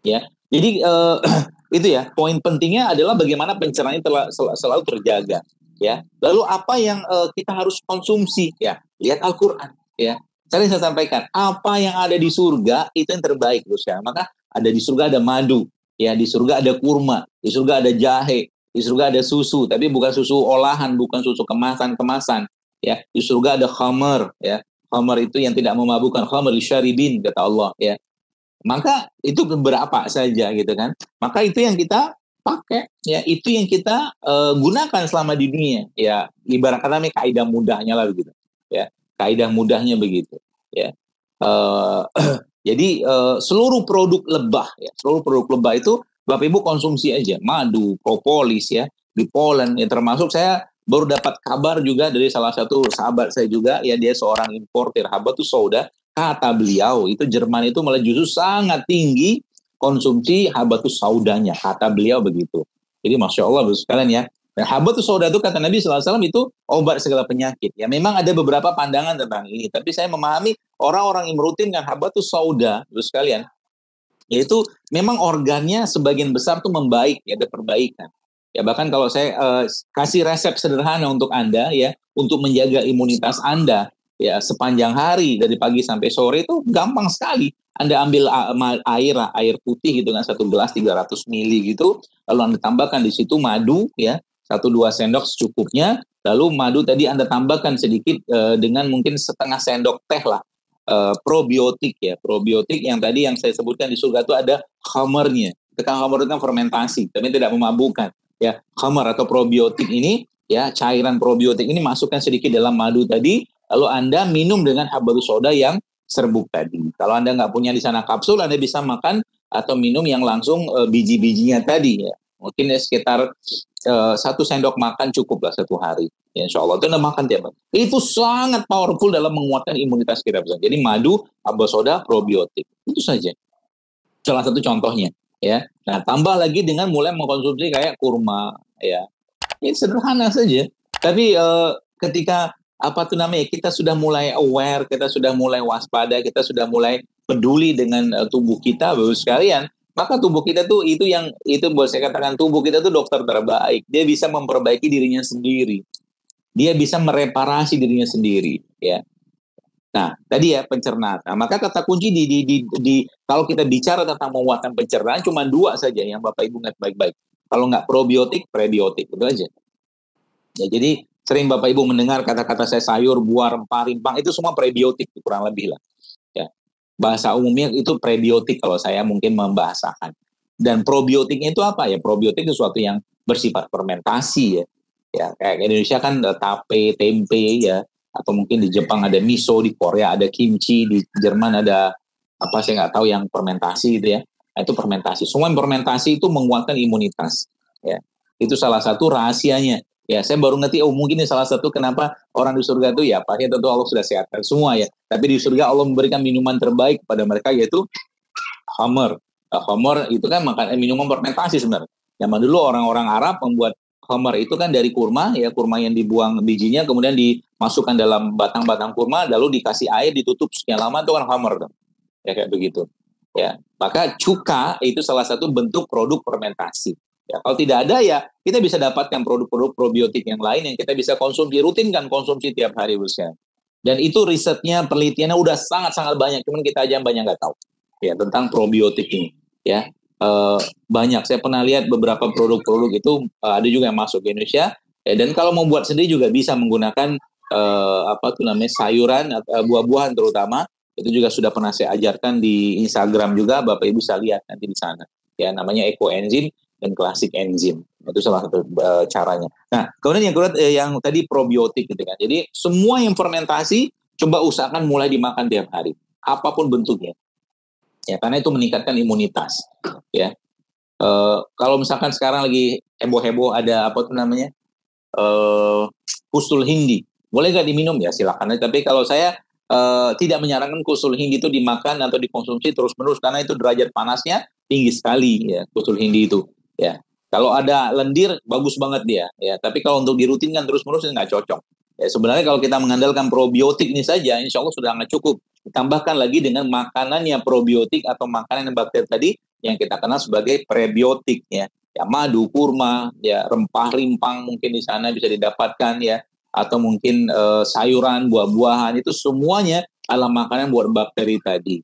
ya. Jadi itu ya, poin pentingnya adalah bagaimana pencernaan selalu terjaga, ya. Lalu apa yang kita harus konsumsi, ya? Lihat Al-Qur'an, ya. Sering saya sampaikan, apa yang ada di surga itu yang terbaik, terus ya. Maka ada di surga ada madu, ya, di surga ada kurma, di surga ada jahe, di surga ada susu, tapi bukan susu olahan, bukan susu kemasan-kemasan, ya. Di surga ada khamar, ya. Khamar itu yang tidak memabukkan, khamar syaribin kata Allah, ya. Maka itu beberapa saja gitu kan. Maka itu yang kita pakai, ya, itu yang kita gunakan selama di dunia, ya. Ibarat kata kaidah mudahnya lah begitu, ya. Kaidah mudahnya begitu, ya. Jadi seluruh produk lebah, ya, seluruh produk lebah itu Bapak Ibu konsumsi aja, madu, propolis, ya, di Poland, ya, termasuk saya baru dapat kabar juga dari salah satu sahabat saya juga, ya, dia seorang importer habatus sauda. Kata beliau itu Jerman itu malah justru sangat tinggi konsumsi habatus saudanya, kata beliau begitu. Jadi masya Allah sekalian ya. Nah, habatus sauda itu kata Nabi SAW itu obat segala penyakit. Ya memang ada beberapa pandangan tentang ini, tapi saya memahami orang-orang yang merutinkan habatus sauda sekalian, yaitu memang organnya sebagian besar tuh membaik, ya, ada perbaikan. Ya bahkan kalau saya kasih resep sederhana untuk Anda, ya, untuk menjaga imunitas Anda, ya, sepanjang hari dari pagi sampai sore itu gampang sekali. Anda ambil air putih gitu kan, 1 gelas 300 ml gitu, lalu Anda tambahkan di situ madu, ya, 1-2 sendok secukupnya, lalu madu tadi Anda tambahkan sedikit dengan mungkin setengah sendok teh lah, probiotik, ya, probiotik yang tadi yang saya sebutkan di surga itu ada khamarnya. Khamar itu kan fermentasi, tapi tidak memabukkan, ya. Khamar atau probiotik ini, ya, cairan probiotik ini masukkan sedikit dalam madu tadi, lalu Anda minum dengan habatus sauda yang serbuk tadi. Kalau Anda nggak punya di sana kapsul, Anda bisa makan atau minum yang langsung biji-bijinya tadi, ya. Mungkin ya sekitar 1 sendok makan cukup lah 1 hari. Ya, insya Allah itu Anda makan tiap hari. Itu sangat powerful dalam menguatkan imunitas kita. Jadi madu, habatus sauda, probiotik. Itu saja. Salah satu contohnya, ya. Nah, tambah lagi dengan mulai mengkonsumsi kayak kurma, ya. Ini sederhana saja. Tapi ketika kita sudah mulai aware, kita sudah mulai waspada, kita sudah mulai peduli dengan tubuh kita, Bapak sekalian, maka tubuh kita tuh itu boleh saya katakan tubuh kita tuh dokter terbaik. Dia bisa memperbaiki dirinya sendiri. Dia bisa mereparasi dirinya sendiri, ya. Nah, tadi ya pencernaan. Nah, maka kata kunci kalau kita bicara tentang menguatkan pencernaan cuma 2 saja yang Bapak Ibu ingat baik-baik. Kalau nggak probiotik, prebiotik, itu aja. Ya, jadi sering Bapak Ibu mendengar kata-kata saya sayur, buah, rempah, rimpang, itu semua prebiotik kurang lebih lah. Ya. Bahasa umumnya itu prebiotik kalau saya mungkin membahasakan. Dan probiotiknya itu apa ya? Probiotik itu sesuatu yang bersifat fermentasi, ya. Ya, kayak Indonesia kan tape, tempe, ya. Atau mungkin di Jepang ada miso, di Korea ada kimchi, di Jerman ada apa saya nggak tahu yang fermentasi gitu ya. Nah, itu fermentasi. Semua yang fermentasi itu menguatkan imunitas. Ya. Itu salah satu rahasianya. Ya, saya baru ngerti, mungkin ini salah satu kenapa orang di surga itu ya, pasti tentu Allah sudah sehatkan semua ya. Tapi di surga Allah memberikan minuman terbaik kepada mereka yaitu khamar. Khamar itu kan minuman fermentasi sebenarnya. Zaman dulu orang-orang Arab membuat khamar itu kan dari kurma, ya, kurma yang dibuang bijinya kemudian dimasukkan dalam batang-batang kurma lalu dikasih air ditutup sekian lama, itu kan khamar. Ya kayak begitu. Ya, maka cuka itu salah satu bentuk produk fermentasi. Ya, kalau tidak ada ya kita bisa dapatkan produk-produk probiotik yang lain yang kita bisa rutinkan konsumsi tiap hari bersama. Dan itu risetnya, penelitiannya udah sangat-sangat banyak, cuman kita aja banyak nggak tahu ya tentang probiotik ini. Ya, banyak. Saya pernah lihat beberapa produk-produk itu ada juga yang masuk ke Indonesia. Ya, dan kalau mau buat sendiri juga bisa menggunakan sayuran, buah-buahan terutama. Itu juga sudah pernah saya ajarkan di Instagram juga, Bapak Ibu bisa lihat nanti di sana. Ya, namanya ekoenzim dan klasik enzim. Itu salah satu caranya. Nah, kemudian yang tadi probiotik gitu kan. Jadi semua yang fermentasi coba usahakan mulai dimakan tiap hari, apapun bentuknya. Ya, karena itu meningkatkan imunitas. Ya. Kalau misalkan sekarang lagi heboh-heboh ada Kusul Hindi. Boleh nggak diminum? Ya silakan. Tapi kalau saya tidak menyarankan Kusul Hindi itu dimakan atau dikonsumsi terus-menerus karena itu derajat panasnya tinggi sekali ya Kusul Hindi itu. Ya, kalau ada lendir bagus banget dia. Ya, tapi kalau untuk dirutinkan terus-menerus nggak cocok. Ya, sebenarnya kalau kita mengandalkan probiotik ini saja, insya Allah sudah sangat cukup. Ditambahkan lagi dengan makanan yang probiotik atau makanan yang bakteri tadi yang kita kenal sebagai prebiotik ya. Ya madu, kurma, ya rempah rimpang mungkin di sana bisa didapatkan ya, atau mungkin sayuran, buah-buahan itu semuanya adalah makanan buat bakteri tadi.